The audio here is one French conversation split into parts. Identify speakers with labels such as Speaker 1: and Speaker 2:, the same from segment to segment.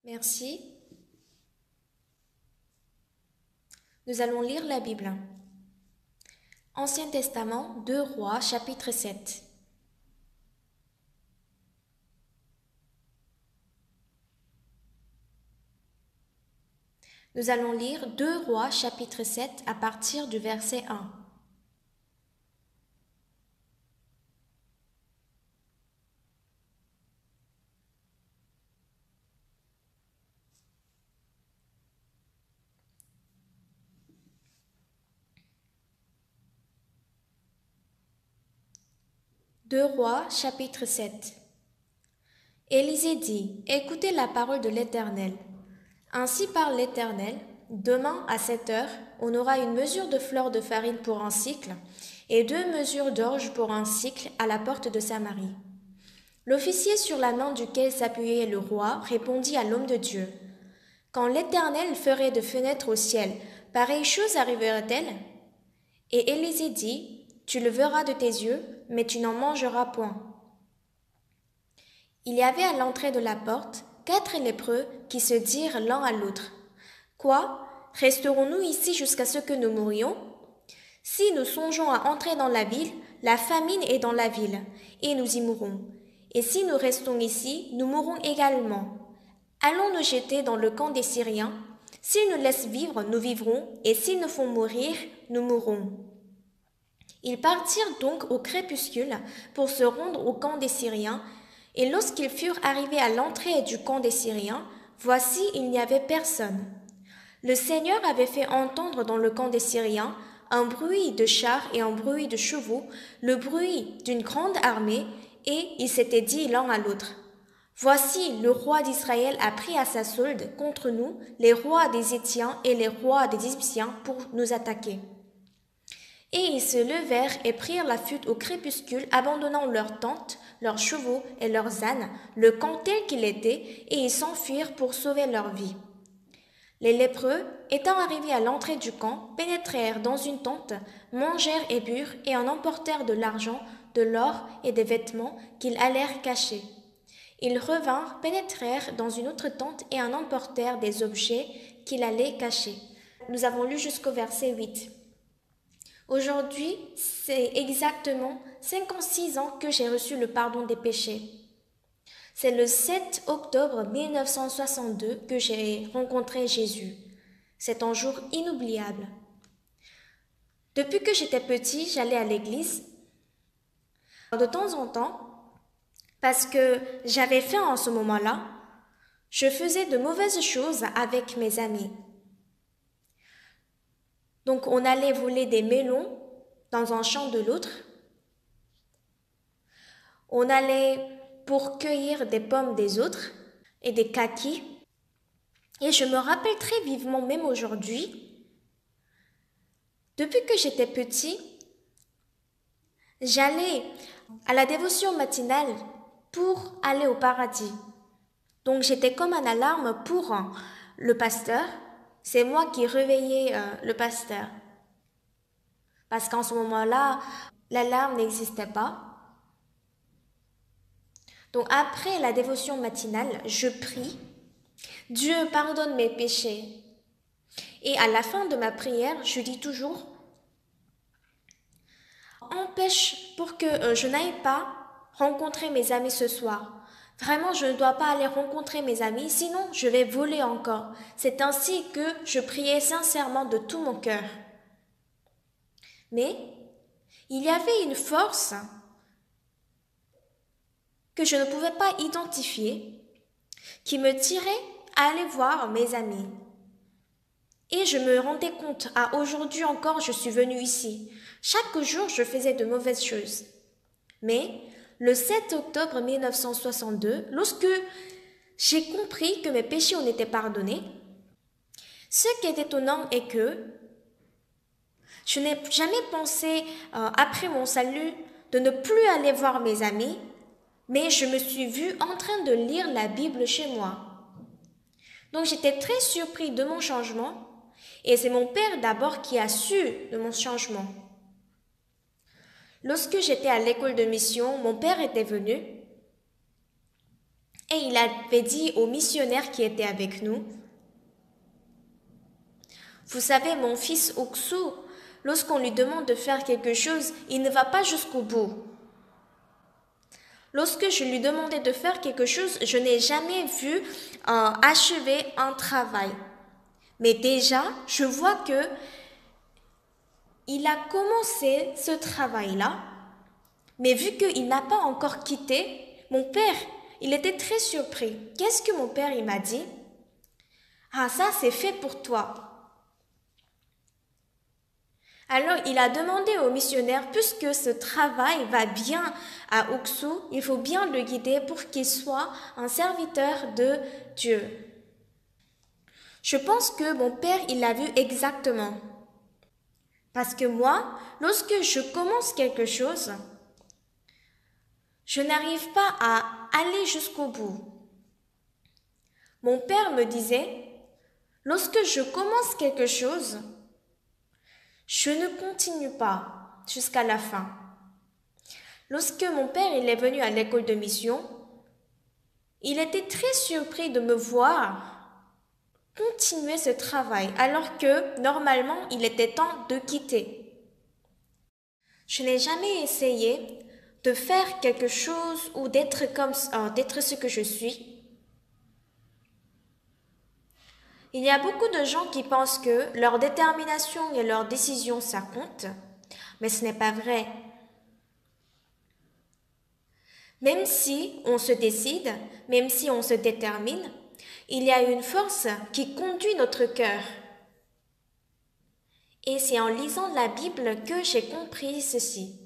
Speaker 1: Merci. Nous allons lire la Bible. Ancien Testament, 2 Rois, chapitre 7. Nous allons lire 2 Rois, chapitre 7, à partir du verset 1. Deux Rois, chapitre 7. Élisée dit, écoutez la parole de l'Éternel. Ainsi parle l'Éternel, demain à 7 heures, on aura une mesure de fleur de farine pour un cycle et 2 mesures d'orge pour un cycle à la porte de Samarie. L'officier sur la main duquel s'appuyait le roi répondit à l'homme de Dieu. Quand l'Éternel ferait de fenêtres au ciel, pareille chose arriverait-elle? Et Élisée dit, tu le verras de tes yeux, mais tu n'en mangeras point. Il y avait à l'entrée de la porte 4 lépreux qui se dirent l'un à l'autre. Quoi? Resterons-nous ici jusqu'à ce que nous mourions? Si nous songeons à entrer dans la ville, la famine est dans la ville, et nous y mourrons. Et si nous restons ici, nous mourrons également. Allons nous jeter dans le camp des Syriens. S'ils nous laissent vivre, nous vivrons, et s'ils nous font mourir, nous mourrons. Ils partirent donc au crépuscule pour se rendre au camp des Syriens, et lorsqu'ils furent arrivés à l'entrée du camp des Syriens, voici, il n'y avait personne. Le Seigneur avait fait entendre dans le camp des Syriens un bruit de chars et un bruit de chevaux, le bruit d'une grande armée, et ils s'étaient dit l'un à l'autre, « Voici, le roi d'Israël a pris à sa solde contre nous les rois des Hétiens et les rois des Égyptiens pour nous attaquer. » Et ils se levèrent et prirent la fuite au crépuscule, abandonnant leurs tentes, leurs chevaux et leurs ânes, le camp tel qu'il était, et ils s'enfuirent pour sauver leur vie. Les lépreux, étant arrivés à l'entrée du camp, pénétrèrent dans une tente, mangèrent et burent, et en emportèrent de l'argent, de l'or et des vêtements qu'ils allèrent cacher. Ils revinrent, pénétrèrent dans une autre tente et en emportèrent des objets qu'ils allaient cacher. Nous avons lu jusqu'au verset 8. Aujourd'hui, c'est exactement 56 ans que j'ai reçu le pardon des péchés. C'est le 7 octobre 1962 que j'ai rencontré Jésus. C'est un jour inoubliable. Depuis que j'étais petit, j'allais à l'église de temps en temps parce que j'avais faim en ce moment-là. Je faisais de mauvaises choses avec mes amis. Donc on allait voler des melons dans un champ de l'autre. On allait pour cueillir des pommes des autres et des kakis. Et je me rappelle très vivement, même aujourd'hui, depuis que j'étais petit, j'allais à la dévotion matinale pour aller au paradis. Donc j'étais comme un alarme pour le pasteur. C'est moi qui réveillais le pasteur. Parce qu'en ce moment-là, l'alarme n'existait pas. Donc après la dévotion matinale, je prie, Dieu pardonne mes péchés. Et à la fin de ma prière, je dis toujours, empêche pour que je n'aille pas rencontrer mes amis ce soir. Vraiment, je ne dois pas aller rencontrer mes amis, sinon je vais voler encore. C'est ainsi que je priais sincèrement de tout mon cœur. Mais il y avait une force que je ne pouvais pas identifier, qui me tirait à aller voir mes amis. Et je me rendais compte, aujourd'hui encore, je suis venue ici. Chaque jour, je faisais de mauvaises choses. Mais le 7 octobre 1962, lorsque j'ai compris que mes péchés ont été pardonnés, ce qui est étonnant est que je n'ai jamais pensé, après mon salut, de ne plus aller voir mes amis, mais je me suis vue en train de lire la Bible chez moi. Donc j'étais très surpris de mon changement, et c'est mon père d'abord qui a su de mon changement. Lorsque j'étais à l'école de mission, mon père était venu Et il avait dit aux missionnaires qui étaient avec nous, « Vous savez, mon fils Oksu, lorsqu'on lui demande de faire quelque chose, il ne va pas jusqu'au bout. Lorsque je lui demandais de faire quelque chose, je n'ai jamais vu achever un travail. Mais déjà, je vois que il a commencé ce travail-là, mais vu qu'il n'a pas encore quitté, mon père, il était très surpris. Qu'est-ce que mon père, il m'a dit? Ah, ça, c'est fait pour toi. Alors, il a demandé au missionnaire, puisque ce travail va bien à Oksu, il faut bien le guider pour qu'il soit un serviteur de Dieu. Je pense que mon père, il l'a vu exactement. Parce que moi, lorsque je commence quelque chose, je n'arrive pas à aller jusqu'au bout. Mon père me disait, lorsque je commence quelque chose, je ne continue pas jusqu'à la fin. Lorsque mon père il est venu à l'école de mission, il était très surpris de me voir continuer ce travail alors que normalement il était temps de quitter. Je n'ai jamais essayé de faire quelque chose ou d'être ce que je suis. Il y a beaucoup de gens qui pensent que leur détermination et leur décision ça compte, mais ce n'est pas vrai. Même si on se décide, même si on se détermine, il y a une force qui conduit notre cœur. Et c'est en lisant la Bible que j'ai compris ceci.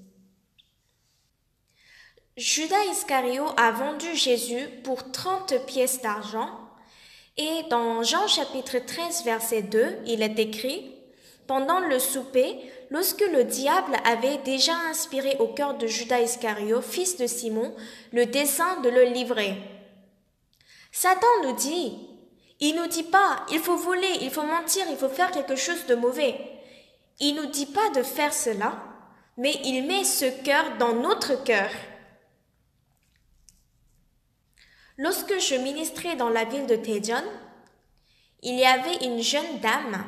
Speaker 1: Judas Iscariot a vendu Jésus pour 30 pièces d'argent et dans Jean chapitre 13 verset 2, il est écrit « Pendant le souper, lorsque le diable avait déjà inspiré au cœur de Judas Iscariot, fils de Simon, le dessein de le livrer. » Satan nous dit, il nous dit pas, il faut voler, il faut mentir, il faut faire quelque chose de mauvais. Il nous dit pas de faire cela, mais il met ce cœur dans notre cœur. Lorsque je ministrais dans la ville de Daejeon, il y avait une jeune dame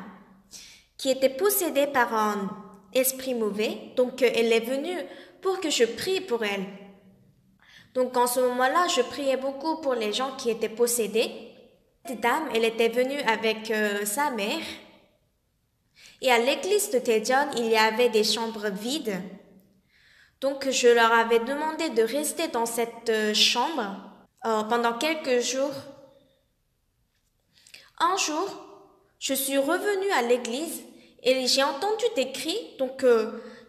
Speaker 1: qui était possédée par un esprit mauvais, donc elle est venue pour que je prie pour elle. Donc en ce moment-là, je priais beaucoup pour les gens qui étaient possédés. Cette dame, elle était venue avec sa mère. Et à l'église de Daejeon, il y avait des chambres vides. Donc je leur avais demandé de rester dans cette chambre pendant quelques jours. Un jour, je suis revenue à l'église et j'ai entendu des cris. Donc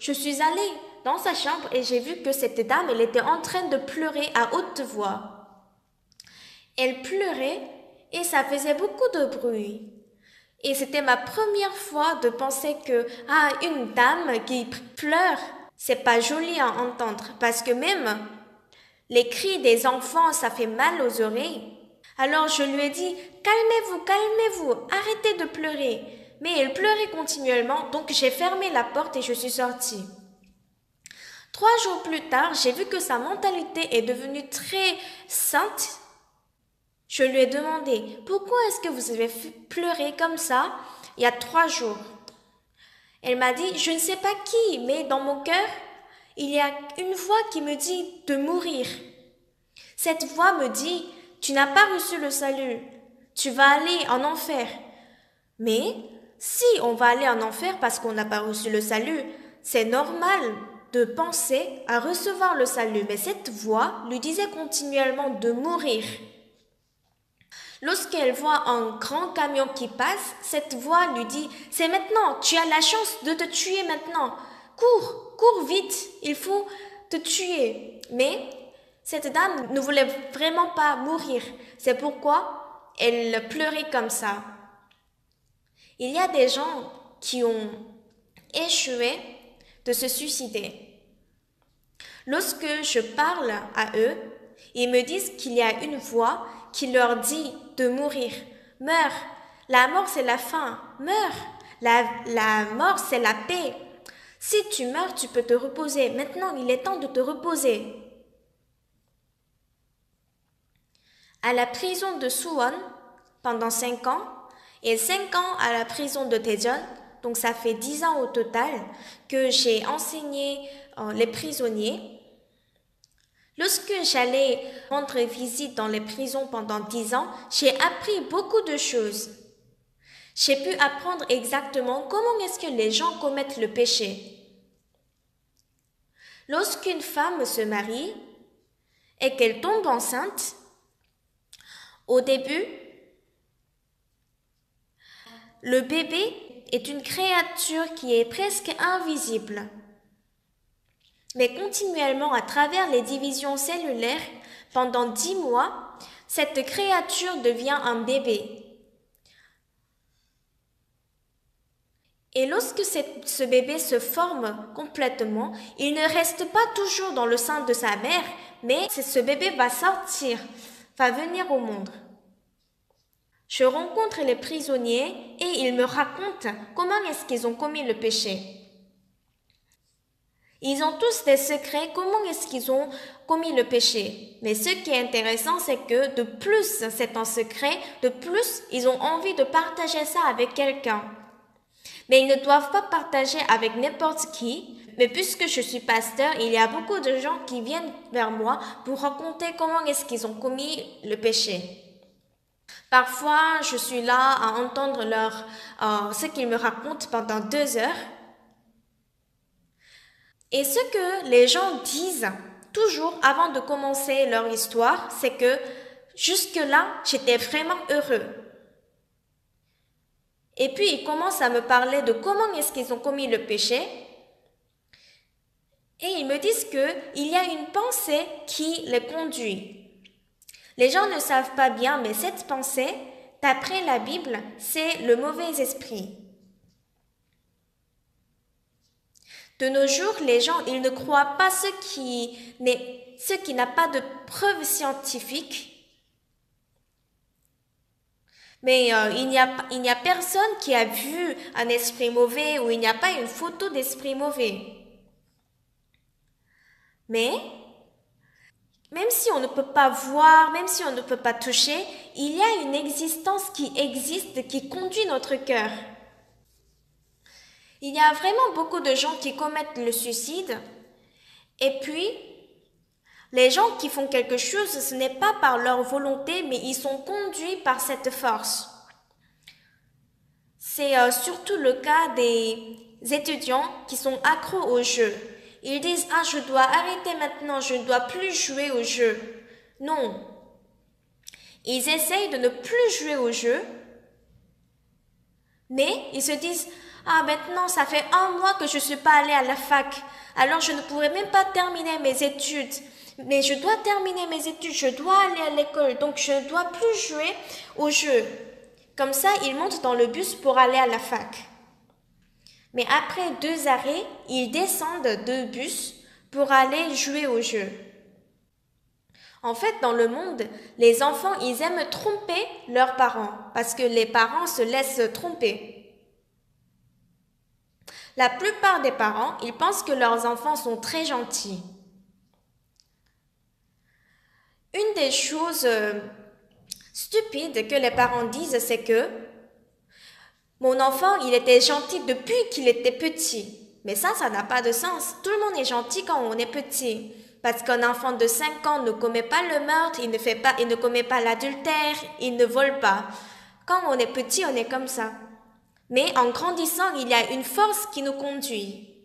Speaker 1: je suis allée dans sa chambre et j'ai vu que cette dame, elle était en train de pleurer à haute voix. Elle pleurait et ça faisait beaucoup de bruit. Et c'était ma première fois de penser que une dame qui pleure, c'est pas joli à entendre parce que même les cris des enfants, ça fait mal aux oreilles. Alors je lui ai dit, calmez-vous, calmez-vous, arrêtez de pleurer. Mais elle pleurait continuellement, donc j'ai fermé la porte et je suis sortie. 3 jours plus tard, j'ai vu que sa mentalité est devenue très sainte. Je lui ai demandé, pourquoi est-ce que vous avez pleuré comme ça il y a 3 jours? Elle m'a dit, je ne sais pas qui, mais dans mon cœur, il y a une voix qui me dit de mourir. Cette voix me dit, tu n'as pas reçu le salut, tu vas aller en enfer. Mais si on va aller en enfer parce qu'on n'a pas reçu le salut, c'est normal de penser à recevoir le salut. Mais cette voix lui disait continuellement de mourir. Lorsqu'elle voit un grand camion qui passe, cette voix lui dit « C'est maintenant, tu as la chance de te tuer maintenant. Cours, cours vite, il faut te tuer. » Mais cette dame ne voulait vraiment pas mourir. C'est pourquoi elle pleurait comme ça. Il y a des gens qui ont échoué de se suicider. Lorsque je parle à eux, ils me disent qu'il y a une voix qui leur dit de mourir. Meurs. La mort, c'est la fin. Meurs. La mort, c'est la paix. Si tu meurs, tu peux te reposer. Maintenant, il est temps de te reposer. à la prison de Suwon pendant 5 ans et 5 ans à la prison de Daejeon. Donc ça fait 10 ans au total que j'ai enseigné les prisonniers. Lorsque j'allais rendre visite dans les prisons pendant 10 ans, j'ai appris beaucoup de choses. J'ai pu apprendre exactement comment est-ce que les gens commettent le péché. Lorsqu'une femme se marie et qu'elle tombe enceinte, au début, le bébé est une créature qui est presque invisible. Mais continuellement, à travers les divisions cellulaires, pendant 10 mois, cette créature devient un bébé. Et lorsque ce bébé se forme complètement, il ne reste pas toujours dans le sein de sa mère, mais ce bébé va sortir, va venir au monde. Je rencontre les prisonniers et ils me racontent comment est-ce qu'ils ont commis le péché. Ils ont tous des secrets, comment est-ce qu'ils ont commis le péché. Mais ce qui est intéressant, c'est que de plus c'est un secret, de plus ils ont envie de partager ça avec quelqu'un. Mais ils ne doivent pas partager avec n'importe qui. Mais puisque je suis pasteur, il y a beaucoup de gens qui viennent vers moi pour raconter comment est-ce qu'ils ont commis le péché. Parfois, je suis là à entendre ce qu'ils me racontent pendant 2 heures. Et ce que les gens disent toujours avant de commencer leur histoire, c'est que jusque-là, j'étais vraiment heureux. Et puis, ils commencent à me parler de comment est-ce qu'ils ont commis le péché. Et ils me disent qu'il y a une pensée qui les conduit. Les gens ne savent pas bien, mais cette pensée, d'après la Bible, c'est le mauvais esprit. De nos jours, les gens, ils ne croient pas ce qui n'a pas de preuves scientifiques. Mais il n'y a personne qui a vu un esprit mauvais ou il n'y a pas une photo d'esprit mauvais. Mais, même si on ne peut pas voir, même si on ne peut pas toucher, il y a une existence qui existe, qui conduit notre cœur. Il y a vraiment beaucoup de gens qui commettent le suicide. Et puis, les gens qui font quelque chose, ce n'est pas par leur volonté, mais ils sont conduits par cette force. C'est surtout le cas des étudiants qui sont accros au jeu. Ils disent « Ah, je dois arrêter maintenant, je ne dois plus jouer au jeu. » Non. Ils essayent de ne plus jouer au jeu, mais ils se disent « Ah, maintenant, ça fait 1 mois que je ne suis pas allée à la fac, alors je ne pourrai même pas terminer mes études. Mais je dois terminer mes études, je dois aller à l'école, donc je ne dois plus jouer au jeu. » Comme ça, ils montent dans le bus pour aller à la fac. Mais après 2 arrêts, ils descendent de bus pour aller jouer au jeu. En fait, dans le monde, les enfants, ils aiment tromper leurs parents parce que les parents se laissent tromper. La plupart des parents, ils pensent que leurs enfants sont très gentils. Une des choses stupides que les parents disent, c'est que mon enfant, il était gentil depuis qu'il était petit. Mais ça n'a pas de sens. Tout le monde est gentil quand on est petit. Parce qu'un enfant de 5 ans ne commet pas le meurtre, il ne commet pas l'adultère, il ne vole pas. Quand on est petit, on est comme ça. Mais en grandissant, il y a une force qui nous conduit.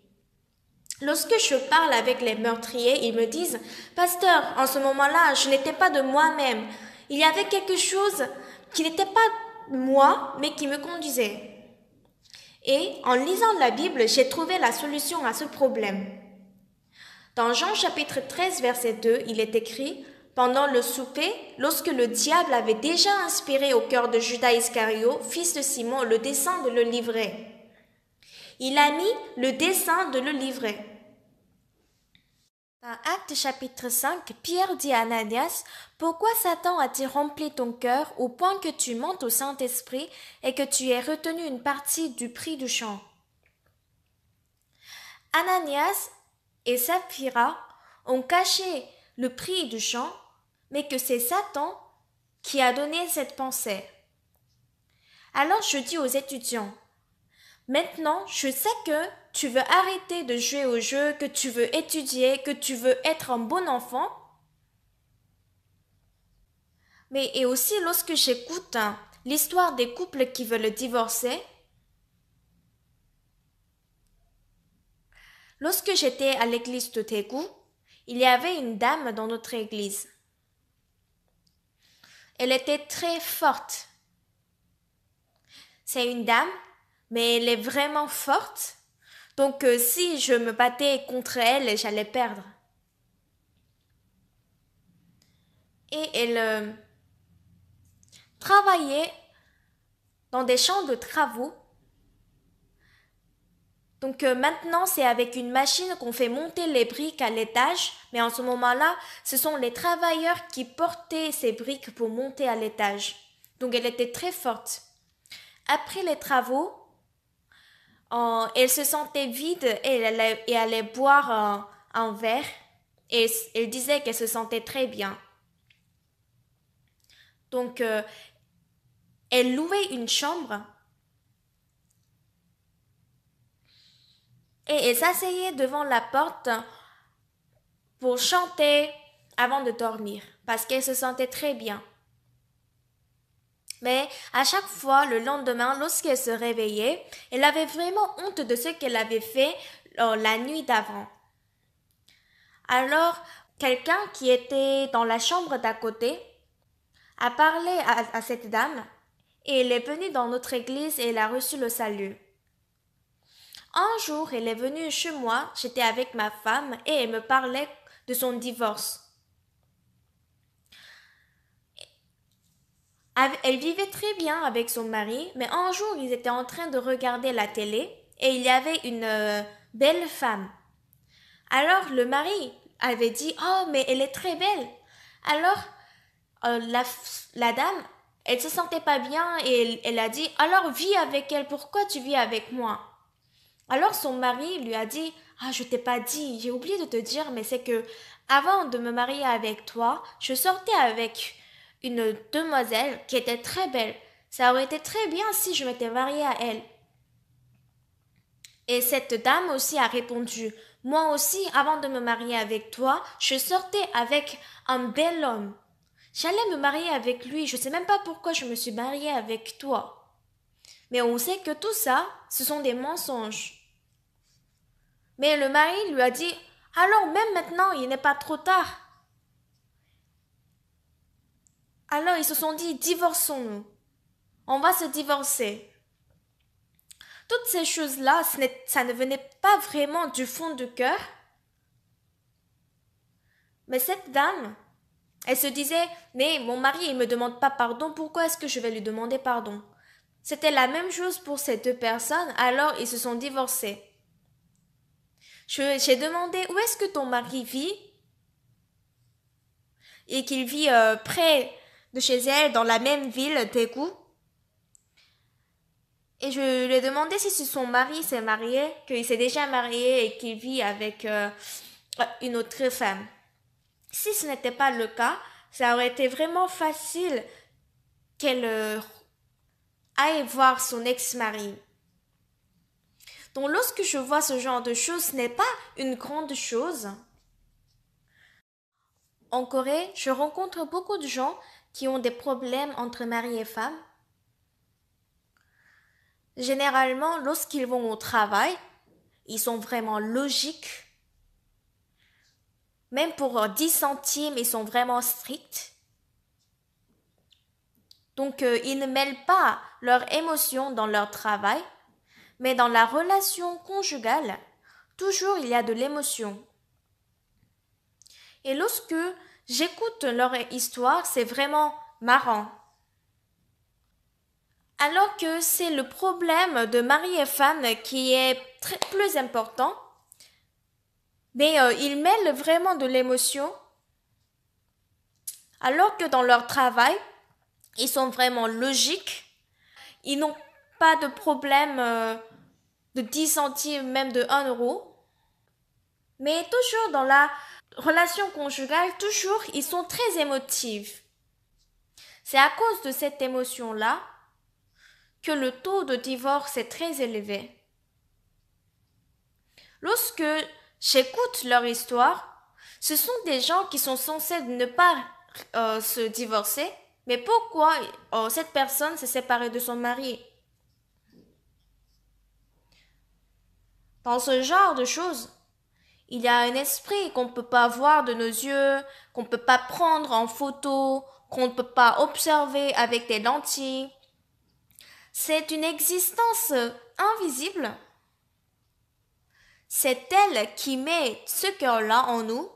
Speaker 1: Lorsque je parle avec les meurtriers, ils me disent « Pasteur, en ce moment-là, je n'étais pas de moi-même. Il y avait quelque chose qui n'était pas moi, mais qui me conduisait. » Et en lisant la Bible, j'ai trouvé la solution à ce problème. Dans Jean chapitre 13, verset 2, il est écrit « Pendant le souper, lorsque le diable avait déjà inspiré au cœur de Judas Iscario, fils de Simon, le dessein de le livrer. Il a mis le dessein de le livrer. » Dans Actes chapitre 5, Pierre dit à Ananias « Pourquoi Satan a-t-il rempli ton cœur au point que tu mentes au Saint-Esprit et que tu aies retenu une partie du prix du champ ?» Ananias et Saphira ont caché le prix du champ, mais que c'est Satan qui a donné cette pensée. Alors je dis aux étudiants, maintenant je sais que tu veux arrêter de jouer au jeu, que tu veux étudier, que tu veux être un bon enfant. Mais et aussi lorsque j'écoute l'histoire des couples qui veulent divorcer, lorsque j'étais à l'église de Daegu, il y avait une dame dans notre église. Elle était très forte. C'est une dame, mais elle est vraiment forte. Donc si je me battais contre elle, j'allais perdre. Et elle travaillait dans des champs de travaux. Donc maintenant, c'est avec une machine qu'on fait monter les briques à l'étage, mais en ce moment-là, ce sont les travailleurs qui portaient ces briques pour monter à l'étage. Donc elle était très forte. Après les travaux, elle se sentait vide et elle allait boire un verre et elle disait qu'elle se sentait très bien. Donc elle louait une chambre et elle s'asseyait devant la porte pour chanter avant de dormir parce qu'elle se sentait très bien. Mais à chaque fois, le lendemain, lorsqu'elle se réveillait, elle avait vraiment honte de ce qu'elle avait fait la nuit d'avant. Alors, quelqu'un qui était dans la chambre d'à côté a parlé à cette dame et elle est venue dans notre église et elle a reçu le salut. Un jour, elle est venue chez moi, j'étais avec ma femme et elle me parlait de son divorce. Elle vivait très bien avec son mari, mais un jour, ils étaient en train de regarder la télé et il y avait une belle femme. Alors, le mari avait dit, oh, mais elle est très belle. Alors, la dame, elle se sentait pas bien et elle a dit, alors vis avec elle, pourquoi tu vis avec moi? Alors son mari lui a dit, ah, je t'ai pas dit, j'ai oublié de te dire, mais c'est que avant de me marier avec toi, je sortais avec une demoiselle qui était très belle. Ça aurait été très bien si je m'étais mariée à elle. Et cette dame aussi a répondu, moi aussi, avant de me marier avec toi, je sortais avec un bel homme. J'allais me marier avec lui, je sais même pas pourquoi je me suis mariée avec toi. Mais on sait que tout ça, ce sont des mensonges. Mais le mari lui a dit, alors même maintenant, il n'est pas trop tard. Alors ils se sont dit, divorçons-nous. On va se divorcer. Toutes ces choses-là, ça ne venait pas vraiment du fond du cœur. Mais cette dame, elle se disait, mais mon mari, il me demande pas pardon, pourquoi est-ce que je vais lui demander pardon? C'était la même chose pour ces deux personnes, alors ils se sont divorcés. J'ai demandé, où est-ce que ton mari vit? Et qu'il vit près de chez elle, dans la même ville, Daegu. Et je lui ai demandé si son mari s'est marié, qu'il s'est déjà marié et qu'il vit avec une autre femme. Si ce n'était pas le cas, ça aurait été vraiment facile qu'elle aille voir son ex-mari. Donc lorsque je vois ce genre de choses, ce n'est pas une grande chose. En Corée, je rencontre beaucoup de gens qui ont des problèmes entre mari et femme. Généralement, lorsqu'ils vont au travail, ils sont vraiment logiques. Même pour 10 centimes, ils sont vraiment stricts. Donc, ils ne mêlent pas leurs émotions dans leur travail, mais dans la relation conjugale, toujours il y a de l'émotion. Et lorsque j'écoute leur histoire, c'est vraiment marrant. Alors que c'est le problème de mari et femme qui est plus important, mais ils mêlent vraiment de l'émotion, alors que dans leur travail, ils sont vraiment logiques, ils n'ont pas de problème de 10 centimes, même de 1 euro, mais toujours dans la relation conjugale, toujours ils sont très émotifs. C'est à cause de cette émotion-là que le taux de divorce est très élevé. Lorsque j'écoute leur histoire, ce sont des gens qui sont censés ne pas se divorcer, mais pourquoi cette personne s'est séparée de son mari? Dans ce genre de choses, il y a un esprit qu'on ne peut pas voir de nos yeux, qu'on ne peut pas prendre en photo, qu'on ne peut pas observer avec des lentilles. C'est une existence invisible. C'est elle qui met ce cœur-là en nous.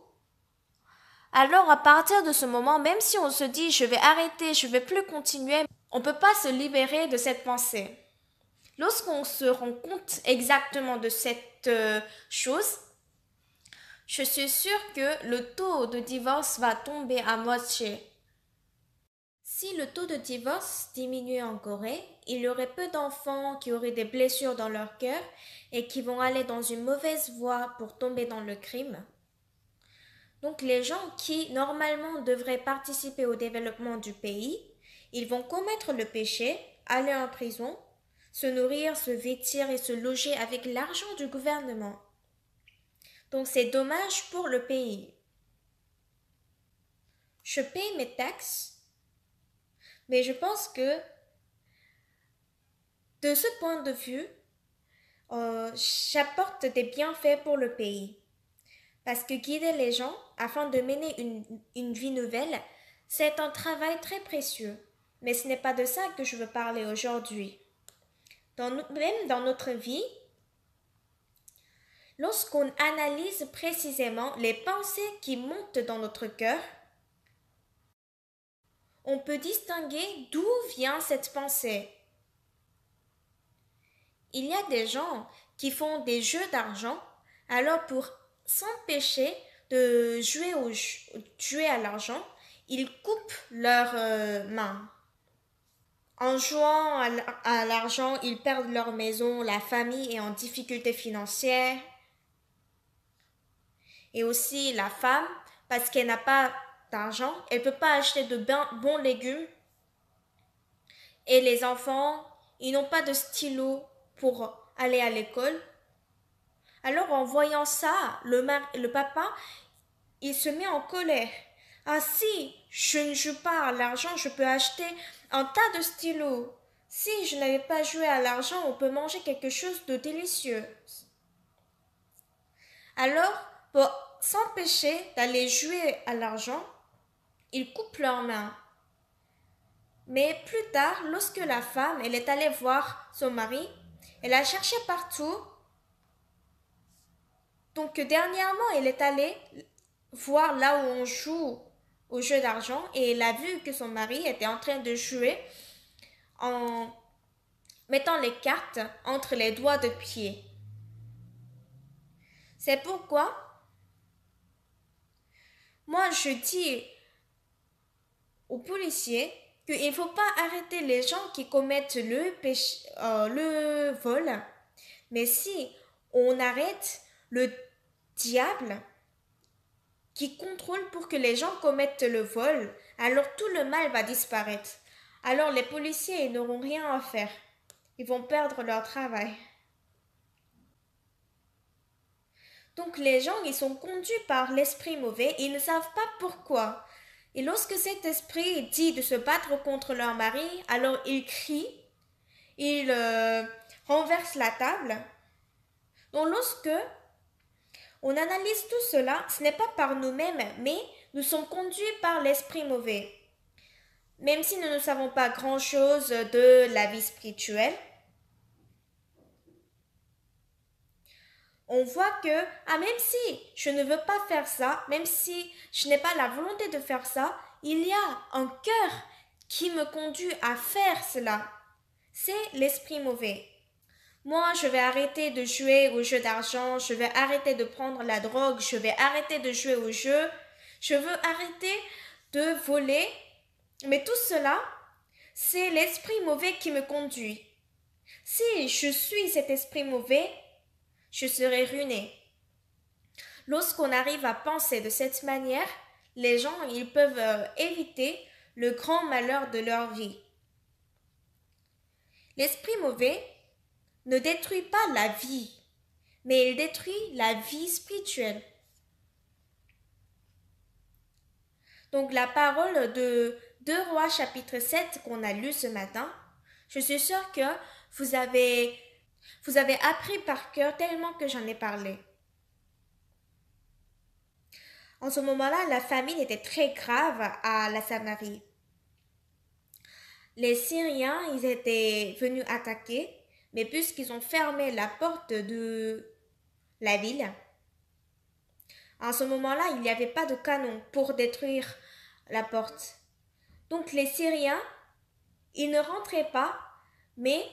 Speaker 1: Alors à partir de ce moment, même si on se dit je vais arrêter, je vais plus continuer, on ne peut pas se libérer de cette pensée. Lorsqu'on se rend compte exactement de cette chose, je suis sûre que le taux de divorce va tomber à moitié. Si le taux de divorce diminuait en Corée, il y aurait peu d'enfants qui auraient des blessures dans leur cœur et qui vont aller dans une mauvaise voie pour tomber dans le crime. Donc les gens qui normalement devraient participer au développement du pays, ils vont commettre le péché, aller en prison, se nourrir, se vêtir et se loger avec l'argent du gouvernement. Donc c'est dommage pour le pays. Je paye mes taxes, mais je pense que de ce point de vue, j'apporte des bienfaits pour le pays. Parce que guider les gens afin de mener une vie nouvelle, c'est un travail très précieux. Mais ce n'est pas de ça que je veux parler aujourd'hui. Même dans notre vie, lorsqu'on analyse précisément les pensées qui montent dans notre cœur, on peut distinguer d'où vient cette pensée. Il y a des gens qui font des jeux d'argent, alors pour s'empêcher de jouer à l'argent, ils coupent leurs mains. En jouant à l'argent, ils perdent leur maison, la famille est en difficulté financière. Et aussi la femme, parce qu'elle n'a pas d'argent, elle ne peut pas acheter de bons légumes. Et les enfants, ils n'ont pas de stylo pour aller à l'école. Alors en voyant ça, le papa, il se met en colère. Ah si, je ne joue pas à l'argent, je peux acheter un tas de stylos. Si je n'avais pas joué à l'argent, on peut manger quelque chose de délicieux. Alors, pour s'empêcher d'aller jouer à l'argent, ils coupent leurs mains. Mais plus tard, lorsque la femme, elle est allée voir son mari, elle a cherché partout. Donc dernièrement, elle est allée voir là où on joue au jeu d'argent et elle a vu que son mari était en train de jouer en mettant les cartes entre les doigts de pied. C'est pourquoi moi je dis aux policiers qu'il ne faut pas arrêter les gens qui commettent le vol, mais si on arrête le diable qui contrôle pour que les gens commettent le vol, alors tout le mal va disparaître. Alors les policiers n'auront rien à faire. Ils vont perdre leur travail. Donc les gens, ils sont conduits par l'esprit mauvais et ils ne savent pas pourquoi. Et lorsque cet esprit dit de se battre contre leur mari, alors ils crient, ils renversent la table. Donc lorsque on analyse tout cela, ce n'est pas par nous-mêmes, mais nous sommes conduits par l'esprit mauvais. Même si nous ne savons pas grand-chose de la vie spirituelle, on voit que, même si je ne veux pas faire ça, même si je n'ai pas la volonté de faire ça, il y a un cœur qui me conduit à faire cela. C'est l'esprit mauvais. Moi, je vais arrêter de jouer au jeu d'argent, je vais arrêter de prendre la drogue, je vais arrêter de jouer au jeu, je veux arrêter de voler. Mais tout cela, c'est l'esprit mauvais qui me conduit. Si je suis cet esprit mauvais, je serai ruiné. Lorsqu'on arrive à penser de cette manière, les gens ils peuvent éviter le grand malheur de leur vie. L'esprit mauvais ne détruit pas la vie, mais il détruit la vie spirituelle. Donc la parole de 2 Rois chapitre 7 qu'on a lu ce matin, je suis sûre que vous avez appris par cœur tellement que j'en ai parlé. En ce moment-là, la famine était très grave à la Samarie. Les Syriens, ils étaient venus attaquer, mais puisqu'ils ont fermé la porte de la ville, en ce moment-là, il n'y avait pas de canon pour détruire la porte. Donc les Syriens, ils ne rentraient pas, mais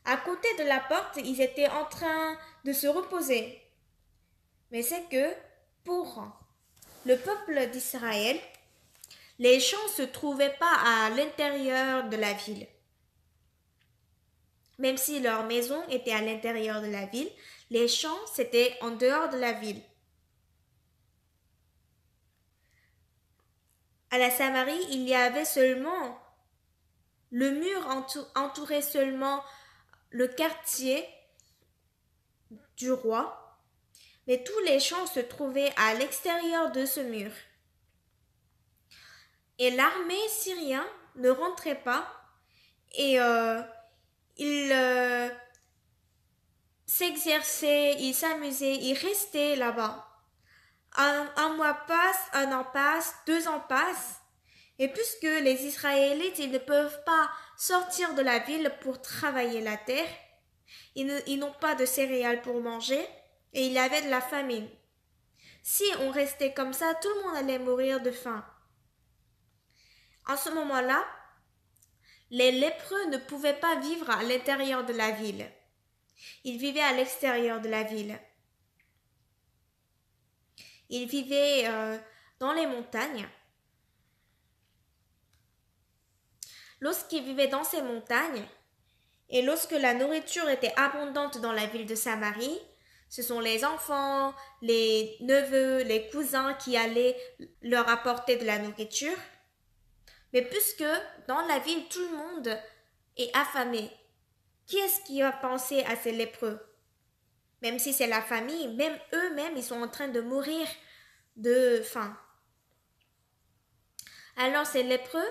Speaker 1: à côté de la porte, ils étaient en train de se reposer. Mais c'est que pour le peuple d'Israël, les champs ne se trouvaient pas à l'intérieur de la ville. Même si leur maison était à l'intérieur de la ville, les champs, c'était en dehors de la ville. À la Samarie, il y avait seulement le mur entourait seulement le quartier du roi, mais tous les champs se trouvaient à l'extérieur de ce mur. Et l'armée syrienne ne rentrait pas et ils s'exerçaient, ils s'amusaient, ils restaient là-bas. Un mois passe, un an passe, 2 ans passent. Et puisque les Israélites, ils ne peuvent pas sortir de la ville pour travailler la terre, ils n'ont pas de céréales pour manger et il y avait de la famine. Si on restait comme ça, tout le monde allait mourir de faim. En ce moment-là, les lépreux ne pouvaient pas vivre à l'intérieur de la ville. Ils vivaient à l'extérieur de la ville. Ils vivaient dans les montagnes. Lorsqu'ils vivaient dans ces montagnes, et lorsque la nourriture était abondante dans la ville de Samarie, ce sont les enfants, les neveux, les cousins qui allaient leur apporter de la nourriture. Mais puisque dans la ville, tout le monde est affamé, qui est-ce qui va penser à ces lépreux? Même si c'est la famille, même eux-mêmes, ils sont en train de mourir de faim. Alors ces lépreux,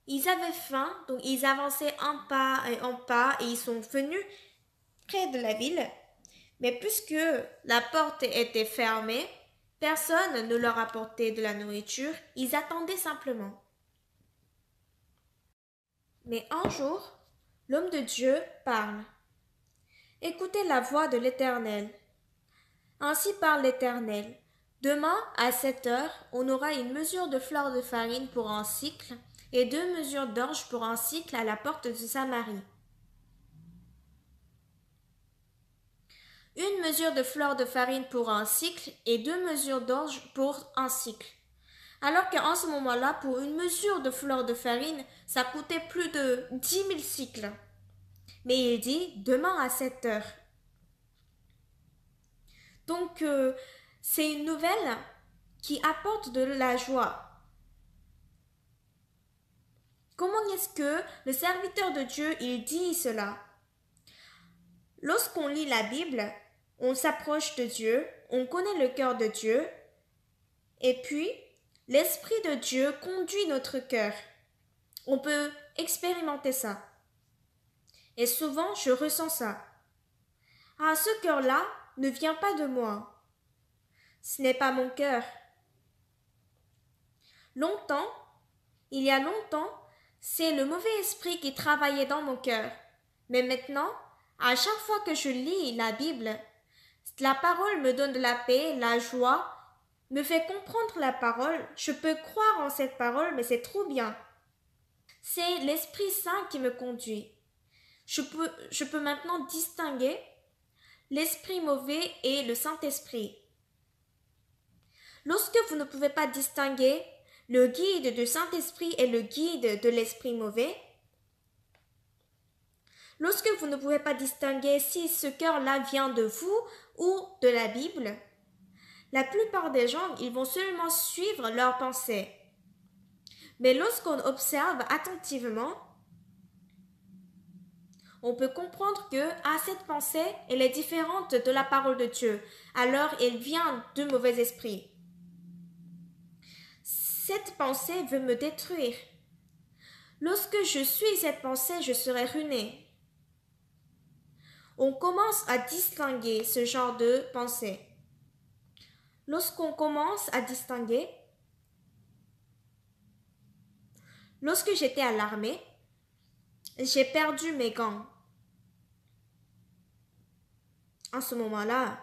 Speaker 1: ils avaient faim, donc ils avançaient un pas et ils sont venus près de la ville. Mais puisque la porte était fermée, personne ne leur apportait de la nourriture, ils attendaient simplement. Mais un jour, l'homme de Dieu parle. Écoutez la voix de l'Éternel. Ainsi parle l'Éternel. Demain, à 7 heures, on aura une mesure de fleur de farine pour un cycle et 2 mesures d'orge pour un cycle à la porte de Samarie. Une mesure de fleur de farine pour un cycle et 2 mesures d'orge pour un cycle. Alors qu'en ce moment-là, pour une mesure de fleur de farine, ça coûtait plus de 10 000 cycles. Mais il dit demain à 7 heures. Donc, c'est une nouvelle qui apporte de la joie. Comment est-ce que le serviteur de Dieu, il dit cela? Lorsqu'on lit la Bible, on s'approche de Dieu, on connaît le cœur de Dieu, et puis l'Esprit de Dieu conduit notre cœur. On peut expérimenter ça. Et souvent, je ressens ça. Ah, ce cœur-là ne vient pas de moi. Ce n'est pas mon cœur. Il y a longtemps, c'est le mauvais esprit qui travaillait dans mon cœur. Mais maintenant, à chaque fois que je lis la Bible, la parole me donne de la paix, la joie, me fait comprendre la parole. Je peux croire en cette parole, mais c'est trop bien. C'est l'Esprit Saint qui me conduit. Je peux maintenant distinguer l'esprit mauvais et le Saint-Esprit. Lorsque vous ne pouvez pas distinguer le guide du Saint-Esprit et le guide de l'esprit mauvais, lorsque vous ne pouvez pas distinguer si ce cœur-là vient de vous ou de la Bible, la plupart des gens, ils vont seulement suivre leurs pensées. Mais lorsqu'on observe attentivement, on peut comprendre que cette pensée, elle est différente de la parole de Dieu. Alors, elle vient de mauvais esprits. Cette pensée veut me détruire. Lorsque je suis cette pensée, je serai ruiné. On commence à distinguer ce genre de pensée. Lorsqu'on commence à distinguer, lorsque j'étais à l'armée, j'ai perdu mes gants. En ce moment-là,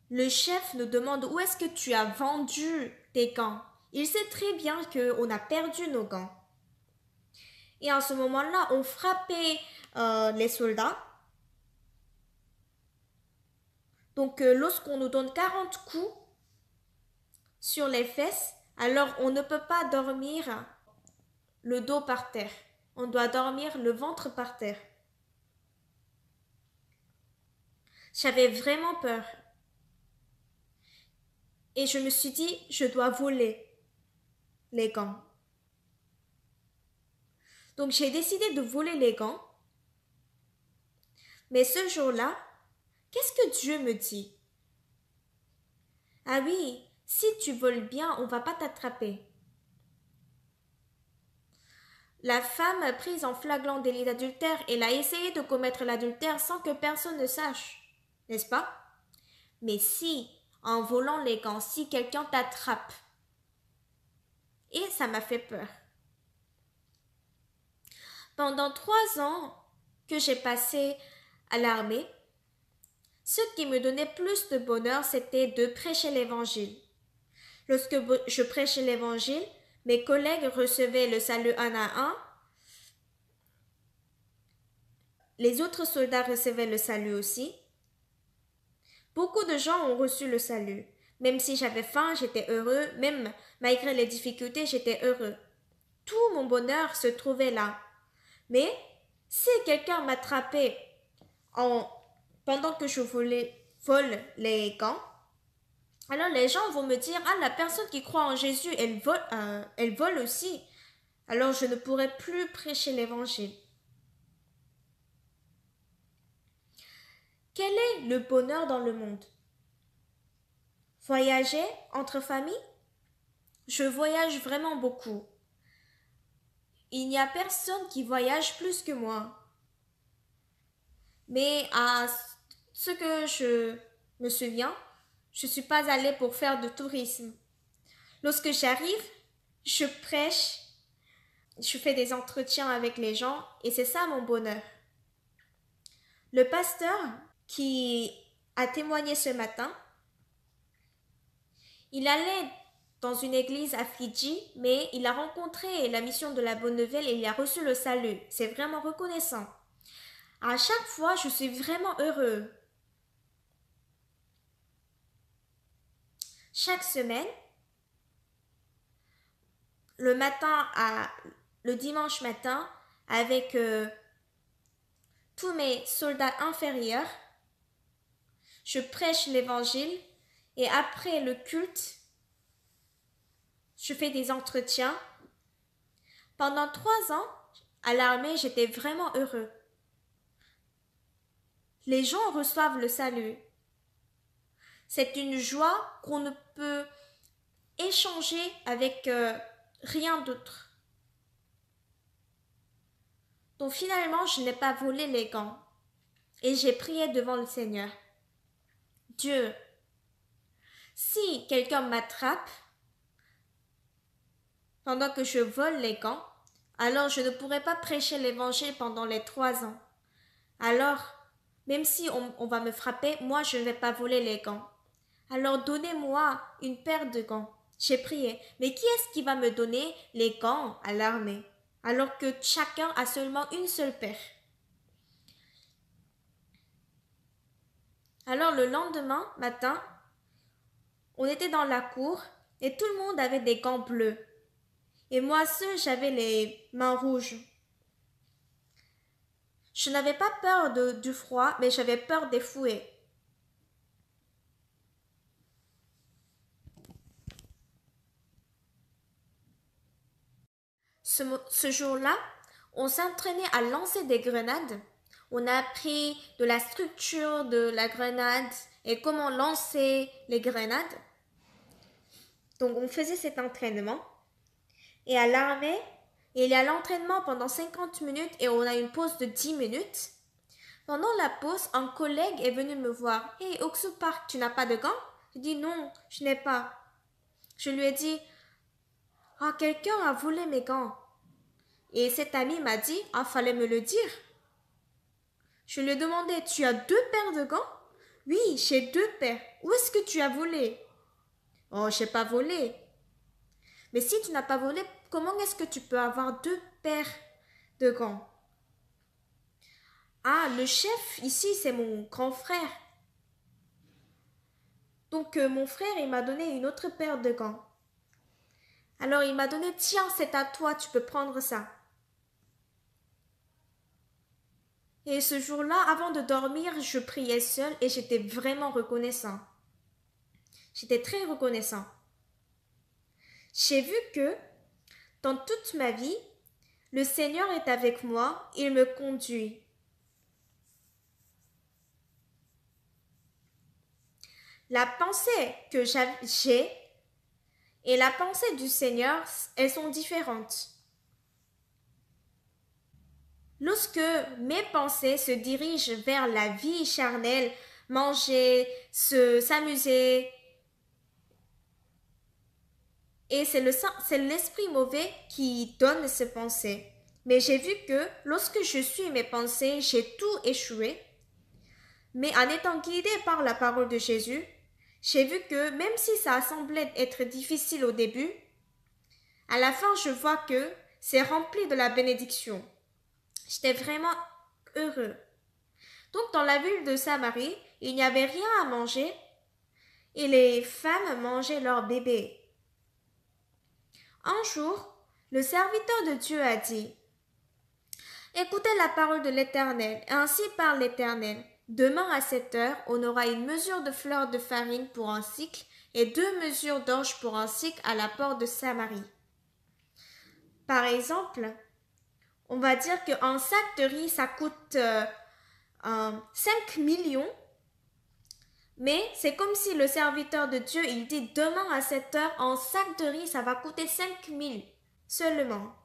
Speaker 1: le chef nous demande où est-ce que tu as vendu tes gants. Il sait très bien qu'on a perdu nos gants. Et en ce moment-là, on frappait les soldats. Donc, lorsqu'on nous donne 40 coups sur les fesses, alors on ne peut pas dormir le dos par terre. On doit dormir le ventre par terre. J'avais vraiment peur. Et je me suis dit, je dois voler les gants. Donc j'ai décidé de voler les gants. Mais ce jour-là, qu'est-ce que Dieu me dit? Ah oui, si tu voles bien, on ne va pas t'attraper. La femme prise en flagrant délit d'adultère, elle a essayé de commettre l'adultère sans que personne ne sache, n'est-ce pas? Mais si, en volant les gants, si quelqu'un t'attrape, et ça m'a fait peur. Pendant 3 ans que j'ai passé à l'armée, ce qui me donnait plus de bonheur, c'était de prêcher l'évangile. Lorsque je prêchais l'évangile, mes collègues recevaient le salut un à un. Les autres soldats recevaient le salut aussi. Beaucoup de gens ont reçu le salut. Même si j'avais faim, j'étais heureux. Même malgré les difficultés, j'étais heureux. Tout mon bonheur se trouvait là. Mais si quelqu'un m'attrapait pendant que je vole les gants, alors les gens vont me dire, ah, la personne qui croit en Jésus, elle vole aussi. Alors je ne pourrai plus prêcher l'évangile. Quel est le bonheur dans le monde? Voyager entre familles? Je voyage vraiment beaucoup. Il n'y a personne qui voyage plus que moi. Mais à ce que je me souviens, je ne suis pas allée pour faire de tourisme. Lorsque j'arrive, je prêche, je fais des entretiens avec les gens et c'est ça mon bonheur. Le pasteur qui a témoigné ce matin, il allait dans une église à Fidji, mais il a rencontré la mission de la Bonne Nouvelle et il a reçu le salut. C'est vraiment reconnaissant. À chaque fois, je suis vraiment heureux. Chaque semaine, le dimanche matin, avec tous mes soldats inférieurs, je prêche l'évangile et après le culte, je fais des entretiens. Pendant 3 ans, à l'armée, j'étais vraiment heureux. Les gens reçoivent le salut. C'est une joie qu'on ne peut échanger avec rien d'autre. Donc finalement, je n'ai pas volé les gants et j'ai prié devant le Seigneur. Dieu, si quelqu'un m'attrape pendant que je vole les gants, alors je ne pourrai pas prêcher l'évangile pendant les 3 ans. Alors, même si on va me frapper, moi je ne vais pas voler les gants. Alors donnez-moi une paire de gants. J'ai prié, mais qui est-ce qui va me donner les gants à l'armée, alors que chacun a seulement une seule paire? Alors le lendemain matin, on était dans la cour et tout le monde avait des gants bleus. Et moi seul, j'avais les mains rouges. Je n'avais pas peur du froid, mais j'avais peur des fouets. Ce jour-là, on s'entraînait à lancer des grenades. On a appris de la structure de la grenade et comment lancer les grenades. Donc on faisait cet entraînement. Et à l'armée, il y a l'entraînement pendant 50 minutes et on a une pause de 10 minutes. Pendant la pause, un collègue est venu me voir. « Hey, Oksu Park, tu n'as pas de gants ?» Je dis « Non, je n'ai pas. » Je lui ai dit « Ah, quelqu'un a volé mes gants. » Et cet ami m'a dit « Ah, fallait me le dire. » Je lui ai demandé « Tu as 2 paires de gants ?»« Oui, j'ai 2 paires. Où est-ce que tu as volé ?»« Oh, j'ai pas volé. » « Mais si tu n'as pas volé, comment est-ce que tu peux avoir 2 paires de gants ?»« Ah, le chef ici, c'est mon grand frère. » Donc mon frère, il m'a donné une autre paire de gants. Alors il m'a donné « Tiens, c'est à toi, tu peux prendre ça. » Et ce jour-là, avant de dormir, je priais seule et j'étais vraiment reconnaissant. J'étais très reconnaissant. J'ai vu que, dans toute ma vie, le Seigneur est avec moi, il me conduit. La pensée que j'ai et la pensée du Seigneur, elles sont différentes. Lorsque mes pensées se dirigent vers la vie charnelle, manger, s'amuser, et c'est l'esprit mauvais qui donne ces pensées. Mais j'ai vu que lorsque je suis mes pensées, j'ai tout échoué. Mais en étant guidée par la parole de Jésus, j'ai vu que même si ça a semblé être difficile au début, à la fin je vois que c'est rempli de la bénédiction. J'étais vraiment heureux. Donc dans la ville de Samarie, il n'y avait rien à manger et les femmes mangeaient leurs bébés. Un jour, le serviteur de Dieu a dit « Écoutez la parole de l'Éternel, ainsi parle l'Éternel. Demain à 7 heures, on aura une mesure de fleur de farine pour un cycle et 2 mesures d'orge pour un cycle à la porte de Samarie. » Par exemple, on va dire qu'un sac de riz, ça coûte 5 millions. Mais c'est comme si le serviteur de Dieu, il dit demain à 7 heures, un sac de riz, ça va coûter 5 000 seulement.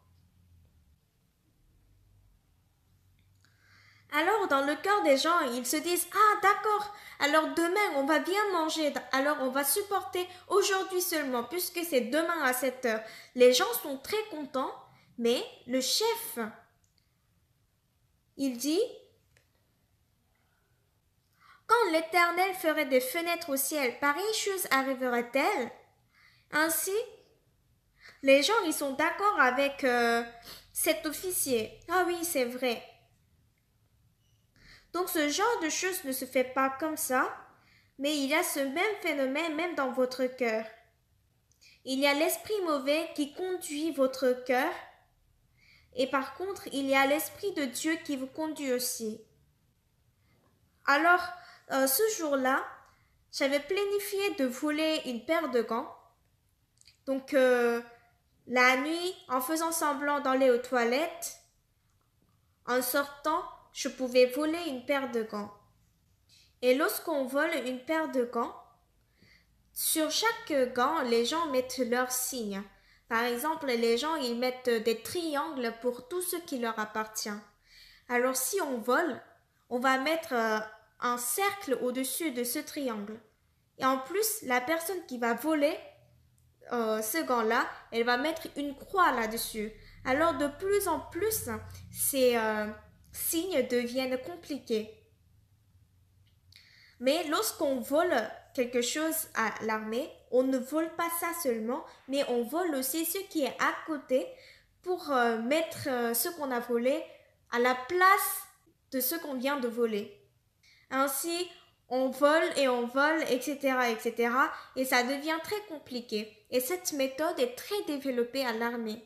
Speaker 1: Alors dans le cœur des gens, ils se disent ah d'accord, alors demain on va bien manger, alors on va supporter aujourd'hui seulement puisque c'est demain à 7 heures. Les gens sont très contents, mais le chef, il dit quand l'Éternel ferait des fenêtres au ciel, pareille chose arriverait-elle? Ainsi, les gens ils sont d'accord avec cet officier. Ah oui, c'est vrai. Donc ce genre de choses ne se fait pas comme ça, mais il y a ce même phénomène même dans votre cœur. Il y a l'esprit mauvais qui conduit votre cœur, et par contre, il y a l'esprit de Dieu qui vous conduit aussi. Alors, ce jour-là, j'avais planifié de voler une paire de gants. Donc, la nuit, en faisant semblant d'aller aux toilettes, en sortant, je pouvais voler une paire de gants. Et lorsqu'on vole une paire de gants, sur chaque gant, les gens mettent leurs signes. Par exemple, les gens, ils mettent des triangles pour tout ce qui leur appartient. Alors, si on vole, on va mettre un cercle au-dessus de ce triangle. Et en plus, la personne qui va voler ce gant-là, elle va mettre une croix là-dessus. Alors, de plus en plus, ces signes deviennent compliqués. Mais lorsqu'on vole quelque chose à l'armée, on ne vole pas ça seulement, mais on vole aussi ce qui est à côté pour mettre ce qu'on a volé à la place de ce qu'on vient de voler. Ainsi, on vole, etc., etc. Et ça devient très compliqué. Et cette méthode est très développée à l'armée.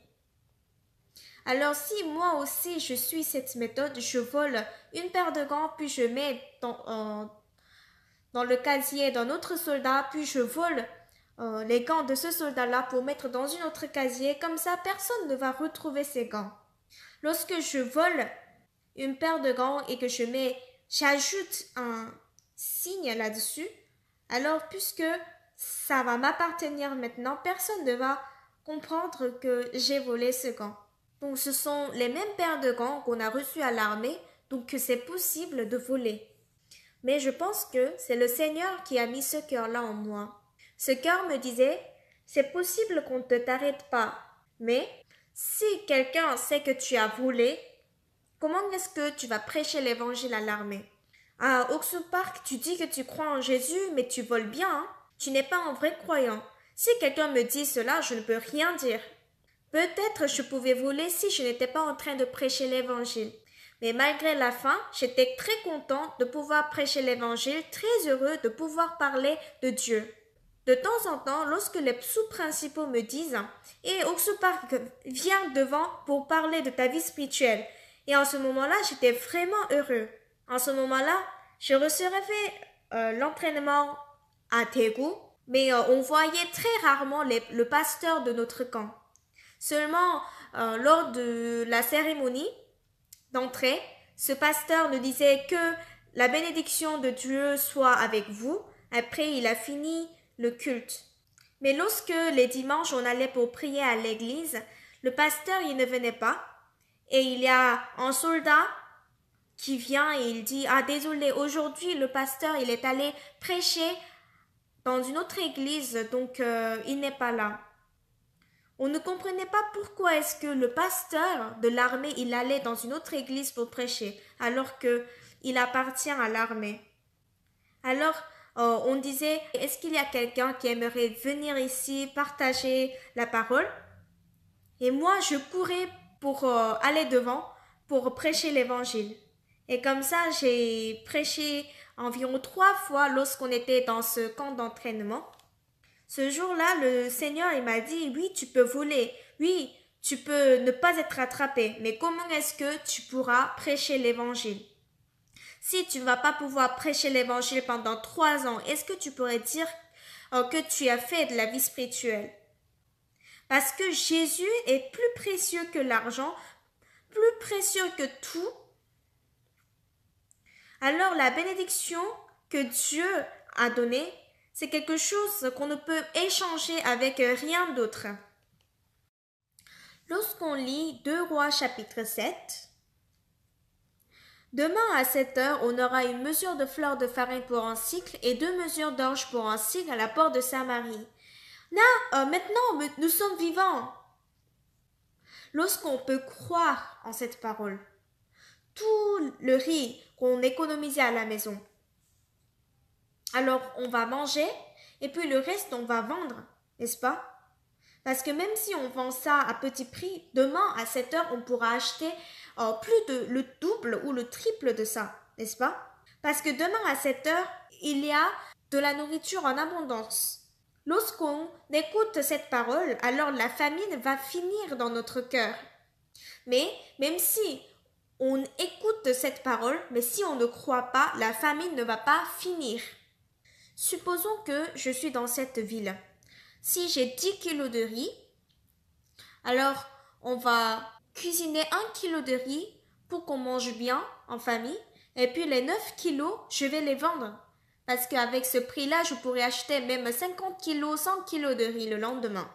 Speaker 1: Alors si moi aussi je suis cette méthode, je vole une paire de gants, puis je mets dans le casier d'un autre soldat, puis je vole les gants de ce soldat-là pour mettre dans une autre casier, comme ça personne ne va retrouver ces gants. Lorsque je vole une paire de gants et que j'ajoute un signe là-dessus, alors puisque ça va m'appartenir maintenant, personne ne va comprendre que j'ai volé ce gant. Donc ce sont les mêmes paires de gants qu'on a reçues à l'armée, donc que c'est possible de voler. Mais je pense que c'est le Seigneur qui a mis ce cœur-là en moi. Ce cœur me disait, c'est possible qu'on ne t'arrête pas, mais si quelqu'un sait que tu as volé, comment est-ce que tu vas prêcher l'évangile à l'armée? À Oxford Park, tu dis que tu crois en Jésus, mais tu voles bien, hein? Tu n'es pas un vrai croyant. Si quelqu'un me dit cela, je ne peux rien dire. Peut-être je pouvais voler si je n'étais pas en train de prêcher l'évangile. Mais malgré la faim, j'étais très content de pouvoir prêcher l'évangile, très heureux de pouvoir parler de Dieu. De temps en temps, lorsque les sous-principaux me disent « Et Oxford Park, viens devant pour parler de ta vie spirituelle », et en ce moment-là, j'étais vraiment heureux. En ce moment-là, je recevais l'entraînement à Daegu, mais on voyait très rarement le pasteur de notre camp. Seulement, lors de la cérémonie d'entrée, ce pasteur nous disait que la bénédiction de Dieu soit avec vous. Après, il a fini le culte. Mais lorsque les dimanches on allait pour prier à l'église, le pasteur il ne venait pas. Et il y a un soldat qui vient et il dit « Ah désolé, aujourd'hui le pasteur il est allé prêcher dans une autre église, donc il n'est pas là. » On ne comprenait pas pourquoi est-ce que le pasteur de l'armée il allait dans une autre église pour prêcher, alors qu'il appartient à l'armée. Alors on disait « Est-ce qu'il y a quelqu'un qui aimerait venir ici partager la parole ?» Et moi je courais pour aller devant pour prêcher l'évangile. Et comme ça, j'ai prêché environ 3 fois lorsqu'on était dans ce camp d'entraînement. Ce jour-là, le Seigneur il m'a dit, oui, tu peux voler, oui, tu peux ne pas être attrapé, mais comment est-ce que tu pourras prêcher l'évangile? Si tu ne vas pas pouvoir prêcher l'évangile pendant 3 ans, est-ce que tu pourrais dire que tu as fait de la vie spirituelle? Parce que Jésus est plus précieux que l'argent, plus précieux que tout. Alors la bénédiction que Dieu a donnée, c'est quelque chose qu'on ne peut échanger avec rien d'autre. Lorsqu'on lit 2 Rois chapitre 7, demain à 7 heures, on aura une mesure de fleur de farine pour un cycle et 2 mesures d'orge pour un cycle à la porte de Samarie. Là, maintenant, nous sommes vivants. Lorsqu'on peut croire en cette parole, tout le riz qu'on économisait à la maison, alors on va manger et puis le reste on va vendre, n'est-ce pas? Parce que même si on vend ça à petit prix, demain à 7 heures on pourra acheter plus de le double ou le triple de ça, n'est-ce pas? Parce que demain à 7 heures, il y a de la nourriture en abondance. Lorsqu'on écoute cette parole, alors la famine va finir dans notre cœur. Mais même si on écoute cette parole, mais si on ne croit pas, la famine ne va pas finir. Supposons que je suis dans cette ville. Si j'ai 10 kilos de riz, alors on va cuisiner 1 kilo de riz pour qu'on mange bien en famille. Et puis les 9 kilos, je vais les vendre. Parce qu'avec ce prix-là, je pourrais acheter même 50 kilos, 100 kilos de riz le lendemain.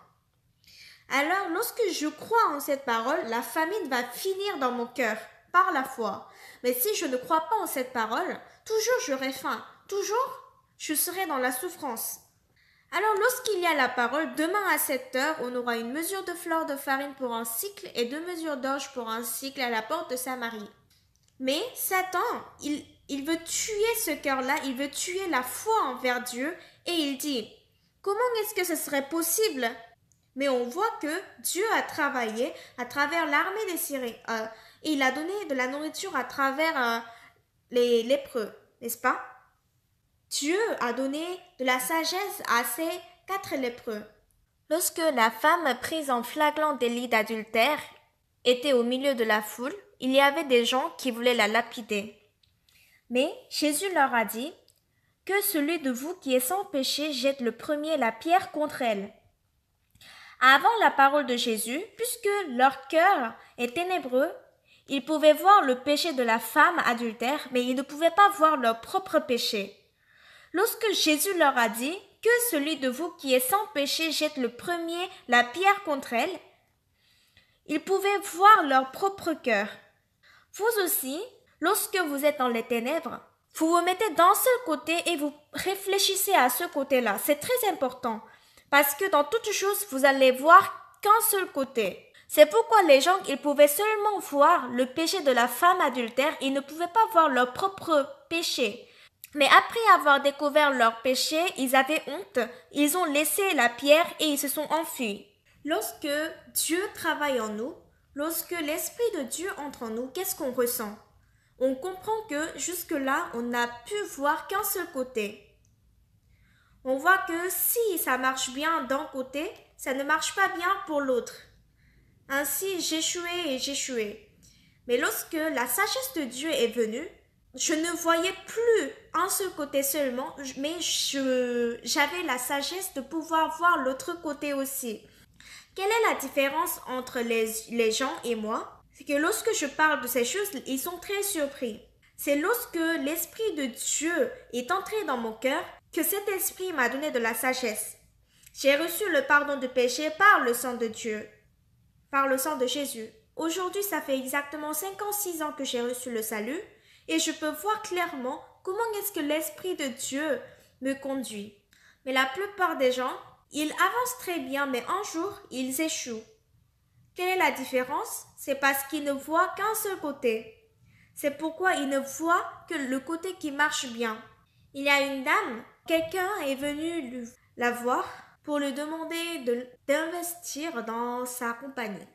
Speaker 1: Alors, lorsque je crois en cette parole, la famine va finir dans mon cœur, par la foi. Mais si je ne crois pas en cette parole, toujours j'aurai faim, toujours je serai dans la souffrance. Alors, lorsqu'il y a la parole, demain à 7 heures, on aura une mesure de fleur de farine pour un cycle et 2 mesures d'orge pour un cycle à la porte de Samarie. Mais Satan, il veut tuer ce cœur-là, il veut tuer la foi envers Dieu et il dit, comment est-ce que ce serait possible? Mais on voit que Dieu a travaillé à travers l'armée des Syriens et il a donné de la nourriture à travers les lépreux, n'est-ce pas? Dieu a donné de la sagesse à ces 4 lépreux. Lorsque la femme prise en flagrant délit d'adultère était au milieu de la foule, il y avait des gens qui voulaient la lapider. Mais Jésus leur a dit, que celui de vous qui est sans péché jette le premier la pierre contre elle. Avant la parole de Jésus, puisque leur cœur est ténébreux, ils pouvaient voir le péché de la femme adultère, mais ils ne pouvaient pas voir leur propre péché. Lorsque Jésus leur a dit que celui de vous qui est sans péché jette le premier la pierre contre elle, ils pouvaient voir leur propre cœur. Vous aussi, lorsque vous êtes dans les ténèbres, vous vous mettez d'un seul côté et vous réfléchissez à ce côté-là. C'est très important parce que dans toute chose, vous allez voir qu'un seul côté. C'est pourquoi les gens, ils pouvaient seulement voir le péché de la femme adultère, ils ne pouvaient pas voir leur propre péché. Mais après avoir découvert leur péché, ils avaient honte, ils ont laissé la pierre et ils se sont enfuis. Lorsque Dieu travaille en nous, lorsque l'Esprit de Dieu entre en nous, qu'est-ce qu'on ressent? On comprend que jusque-là, on n'a pu voir qu'un seul côté. On voit que si ça marche bien d'un côté, ça ne marche pas bien pour l'autre. Ainsi, j'échouais. Mais lorsque la sagesse de Dieu est venue, je ne voyais plus un seul côté seulement, mais j'avais la sagesse de pouvoir voir l'autre côté aussi. Quelle est la différence entre les gens et moi? C'est que lorsque je parle de ces choses, ils sont très surpris. C'est lorsque l'Esprit de Dieu est entré dans mon cœur que cet Esprit m'a donné de la sagesse. J'ai reçu le pardon du péché par le sang de Dieu, par le sang de Jésus. Aujourd'hui, ça fait exactement 5 ans, 6 ans que j'ai reçu le salut et je peux voir clairement comment est-ce que l'Esprit de Dieu me conduit. Mais la plupart des gens, ils avancent très bien, mais un jour, ils échouent. Quelle est la différence? C'est parce qu'ils ne voient qu'un seul côté. C'est pourquoi ils ne voient que le côté qui marche bien. Il y a une dame, quelqu'un est venu la voir pour lui demander d'investir dans sa compagnie.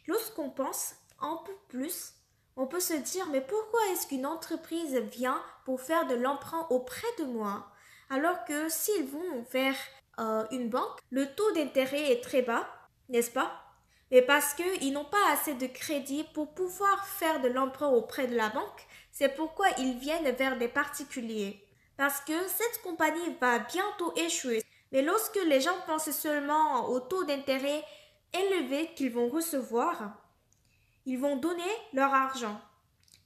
Speaker 1: Lorsqu'on pense un peu plus, on peut se dire, mais pourquoi est-ce qu'une entreprise vient pour faire de l'emprunt auprès de moi? Alors que s'ils vont vers une banque, le taux d'intérêt est très bas, n'est-ce pas? Mais parce qu'ils n'ont pas assez de crédit pour pouvoir faire de l'emprunt auprès de la banque, c'est pourquoi ils viennent vers des particuliers. Parce que cette compagnie va bientôt échouer. Mais lorsque les gens pensent seulement au taux d'intérêt élevé qu'ils vont recevoir, ils vont donner leur argent.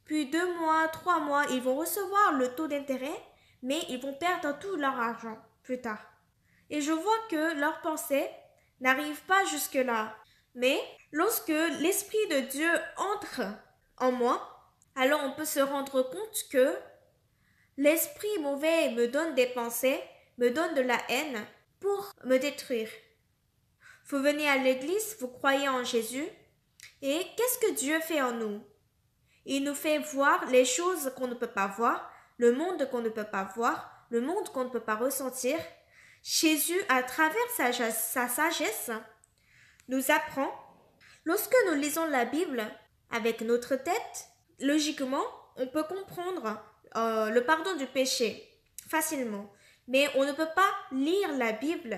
Speaker 1: Puis 2 mois, 3 mois, ils vont recevoir le taux d'intérêt, mais ils vont perdre tout leur argent plus tard. Et je vois que leurs pensées n'arrivent pas jusque-là. Mais lorsque l'Esprit de Dieu entre en moi, alors on peut se rendre compte que l'esprit mauvais me donne des pensées, me donne de la haine pour me détruire. Vous venez à l'église, vous croyez en Jésus, et qu'est-ce que Dieu fait en nous? Il nous fait voir les choses qu'on ne peut pas voir, le monde qu'on ne peut pas voir, le monde qu'on ne peut pas ressentir. Jésus, à travers sa sagesse, nous apprend. Lorsque nous lisons la Bible avec notre tête, logiquement, on peut comprendre le pardon du péché facilement. Mais on ne peut pas lire la Bible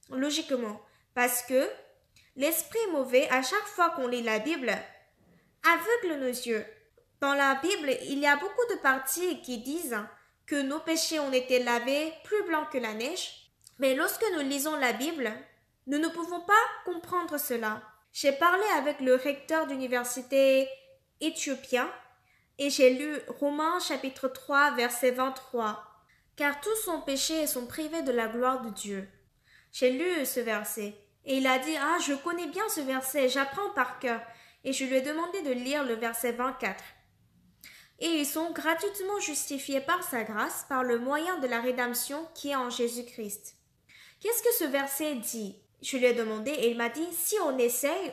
Speaker 1: logiquement parce que l'esprit mauvais, à chaque fois qu'on lit la Bible, aveugle nos yeux. Dans la Bible, il y a beaucoup de parties qui disent que nos péchés ont été lavés plus blancs que la neige. Mais lorsque nous lisons la Bible, nous ne pouvons pas comprendre cela. J'ai parlé avec le recteur d'université éthiopien et j'ai lu Romains chapitre 3 verset 23. Car tous sont péchés et sont privés de la gloire de Dieu. J'ai lu ce verset et il a dit, ah, je connais bien ce verset, j'apprends par cœur. Et je lui ai demandé de lire le verset 24. Et ils sont gratuitement justifiés par sa grâce, par le moyen de la rédemption qui est en Jésus-Christ. Qu'est-ce que ce verset dit? Je lui ai demandé et il m'a dit, si on essaye,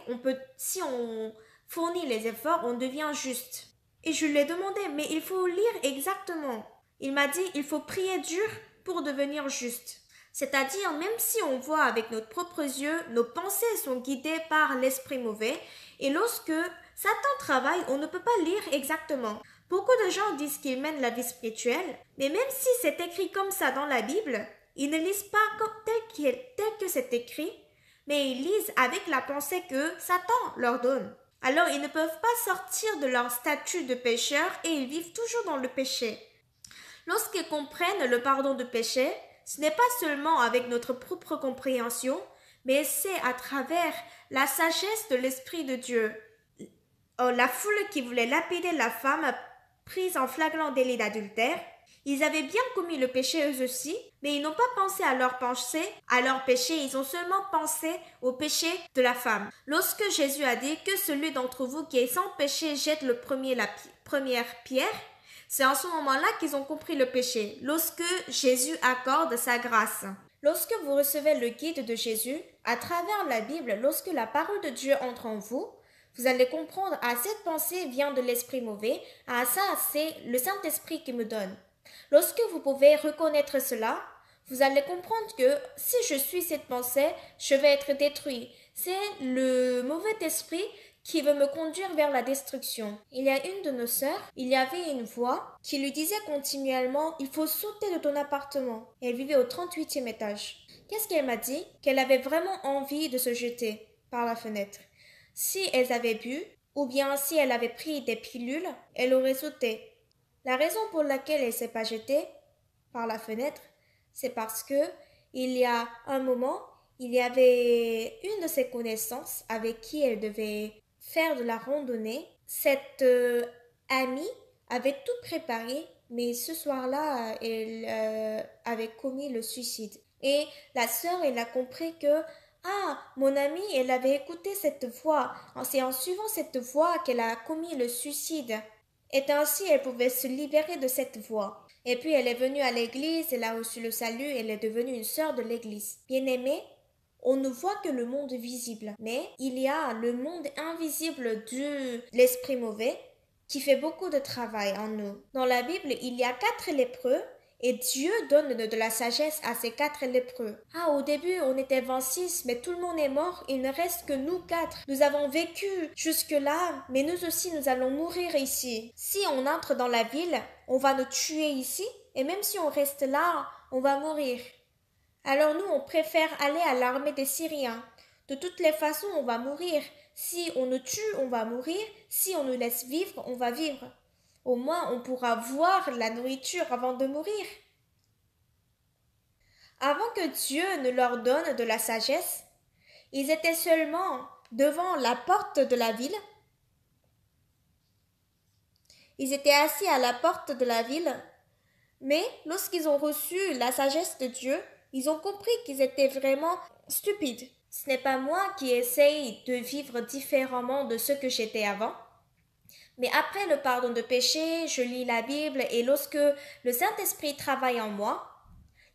Speaker 1: si on fournit les efforts, on devient juste. Et je lui ai demandé, mais il faut lire exactement. Il m'a dit, il faut prier dur pour devenir juste. C'est-à-dire, même si on voit avec nos propres yeux, nos pensées sont guidées par l'esprit mauvais. Et lorsque Satan travaille, on ne peut pas lire exactement. Beaucoup de gens disent qu'ils mènent la vie spirituelle, mais même si c'est écrit comme ça dans la Bible, ils ne lisent pas tel que c'est écrit, mais ils lisent avec la pensée que Satan leur donne. Alors ils ne peuvent pas sortir de leur statut de pécheur et ils vivent toujours dans le péché. Lorsqu'ils comprennent le pardon de péché, ce n'est pas seulement avec notre propre compréhension, mais c'est à travers la sagesse de l'Esprit de Dieu. La foule qui voulait lapider la femme prise en flagrant délit d'adultère, ils avaient bien commis le péché eux aussi, mais ils n'ont pas pensé à leur pensée, à leur péché, ils ont seulement pensé au péché de la femme. Lorsque Jésus a dit que celui d'entre vous qui est sans péché jette la première pierre, c'est en ce moment-là qu'ils ont compris le péché, lorsque Jésus accorde sa grâce. Lorsque vous recevez le guide de Jésus, à travers la Bible, lorsque la parole de Dieu entre en vous, vous allez comprendre, cette pensée vient de l'esprit mauvais, ça c'est le Saint-Esprit qui me donne. Lorsque vous pouvez reconnaître cela, vous allez comprendre que si je suis cette pensée, je vais être détruit. C'est le mauvais esprit qui veut me conduire vers la destruction. Il y a une de nos sœurs, il y avait une voix qui lui disait continuellement « Il faut sauter de ton appartement ». Elle vivait au 38e étage. Qu'est-ce qu'elle m'a dit? Qu'elle avait vraiment envie de se jeter par la fenêtre. Si elle avait bu, ou bien si elle avait pris des pilules, elle aurait sauté. La raison pour laquelle elle ne s'est pas jetée par la fenêtre, c'est parce que il y a un moment, il y avait une de ses connaissances avec qui elle devait faire de la randonnée. Cette amie avait tout préparé, mais ce soir-là, elle avait commis le suicide. Et la sœur, elle a compris que mon amie, elle avait écouté cette voix. C'est en suivant cette voix qu'elle a commis le suicide. Et ainsi, elle pouvait se libérer de cette voix. Et puis, elle est venue à l'église, elle a reçu le salut, elle est devenue une sœur de l'église. Bien-aimée, on ne voit que le monde visible, mais il y a le monde invisible de l'esprit mauvais qui fait beaucoup de travail en nous. Dans la Bible, il y a 4 lépreux et Dieu donne de la sagesse à ces 4 lépreux. Au début, on était 26, mais tout le monde est mort. Il ne reste que nous 4. Nous avons vécu jusque-là, mais nous aussi, nous allons mourir ici. Si on entre dans la ville, on va nous tuer ici, et même si on reste là, on va mourir. Alors nous, on préfère aller à l'armée des Syriens. De toutes les façons, on va mourir. Si on nous tue, on va mourir. Si on nous laisse vivre, on va vivre. Au moins, on pourra voir la nourriture avant de mourir. Avant que Dieu ne leur donne de la sagesse, ils étaient seulement devant la porte de la ville. Ils étaient assis à la porte de la ville, mais lorsqu'ils ont reçu la sagesse de Dieu, ils ont compris qu'ils étaient vraiment stupides. Ce n'est pas moi qui essaye de vivre différemment de ce que j'étais avant. Mais après le pardon de péché, je lis la Bible et lorsque le Saint-Esprit travaille en moi,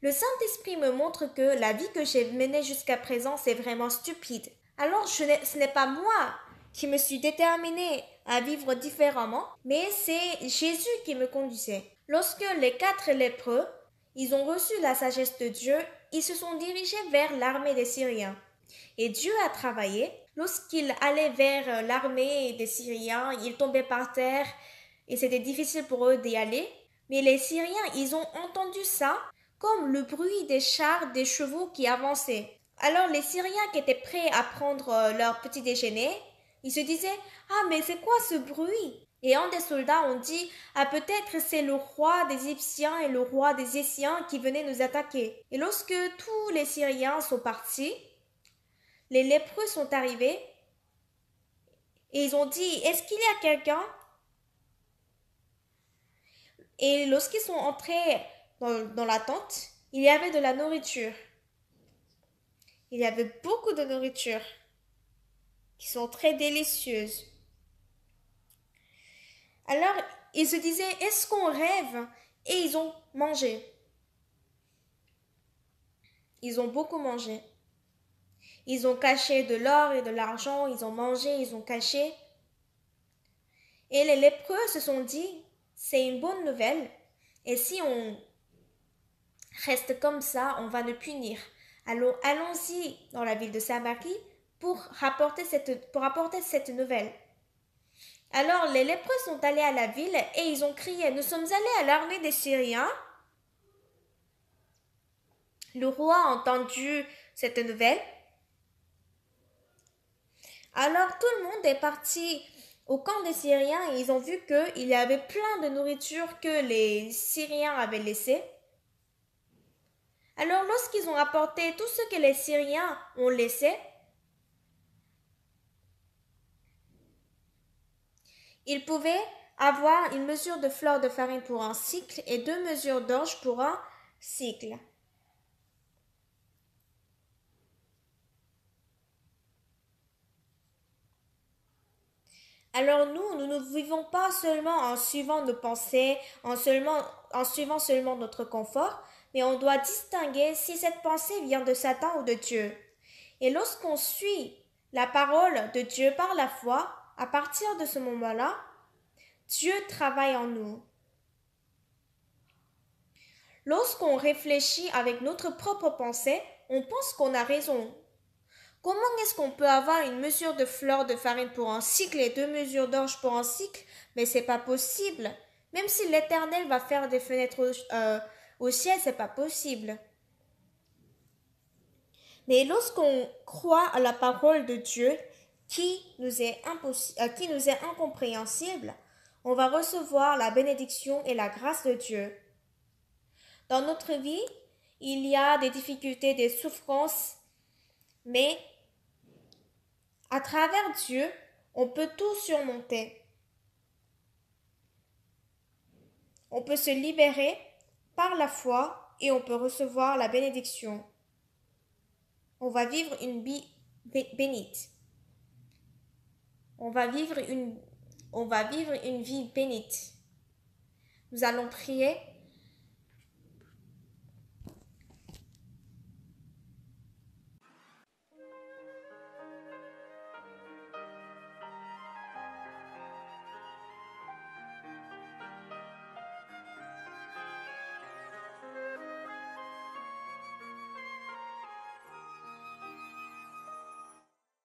Speaker 1: le Saint-Esprit me montre que la vie que j'ai menée jusqu'à présent, c'est vraiment stupide. Alors ce n'est pas moi qui me suis déterminée à vivre différemment, mais c'est Jésus qui me conduisait. Lorsque les 4 lépreux, ils ont reçu la sagesse de Dieu, ils se sont dirigés vers l'armée des Syriens. Et Dieu a travaillé. Lorsqu'ils allaient vers l'armée des Syriens, ils tombaient par terre et c'était difficile pour eux d'y aller. Mais les Syriens, ils ont entendu ça comme le bruit des chars, des chevaux qui avançaient. Alors les Syriens qui étaient prêts à prendre leur petit déjeuner, ils se disaient « Ah, mais c'est quoi ce bruit ?» Et un des soldats ont dit « Ah, peut-être c'est le roi des Égyptiens et le roi des Essiens qui venaient nous attaquer. » Et lorsque tous les Syriens sont partis, les lépreux sont arrivés et ils ont dit « Est-ce qu'il y a quelqu'un ?» Et lorsqu'ils sont entrés dans la tente, il y avait de la nourriture. Il y avait beaucoup de nourriture qui sont très délicieuses. Alors, ils se disaient, est-ce qu'on rêve? Et ils ont mangé. Ils ont beaucoup mangé. Ils ont caché de l'or et de l'argent, ils ont mangé, ils ont caché. Et les lépreux se sont dit, c'est une bonne nouvelle. Et si on reste comme ça, on va nous punir. Alors allons-y dans la ville de Samarie pour apporter cette nouvelle. Alors les lépreux sont allés à la ville et ils ont crié, nous sommes allés à l'armée des Syriens. Le roi a entendu cette nouvelle. Alors tout le monde est parti au camp des Syriens et ils ont vu qu'il y avait plein de nourriture que les Syriens avaient laissé. Alors lorsqu'ils ont rapporté tout ce que les Syriens ont laissé, ils pouvaient avoir une mesure de fleur de farine pour un cycle et 2 mesures d'orge pour un cycle. Alors nous ne vivons pas seulement en suivant nos pensées, en suivant seulement notre confort, mais on doit distinguer si cette pensée vient de Satan ou de Dieu. Et lorsqu'on suit la parole de Dieu par la foi, à partir de ce moment-là, Dieu travaille en nous. Lorsqu'on réfléchit avec notre propre pensée, on pense qu'on a raison. Comment est-ce qu'on peut avoir une mesure de fleur de farine pour un cycle et 2 mesures d'orge pour un cycle? Mais c'est pas possible. Même si l'Éternel va faire des fenêtres au ciel, c'est pas possible. Mais lorsqu'on croit à la parole de Dieu, qui nous est incompréhensible, on va recevoir la bénédiction et la grâce de Dieu. Dans notre vie, il y a des difficultés, des souffrances, mais à travers Dieu, on peut tout surmonter. On peut se libérer par la foi et on peut recevoir la bénédiction. On va vivre une vie bénite. On va vivre une vie bénite. Nous allons prier.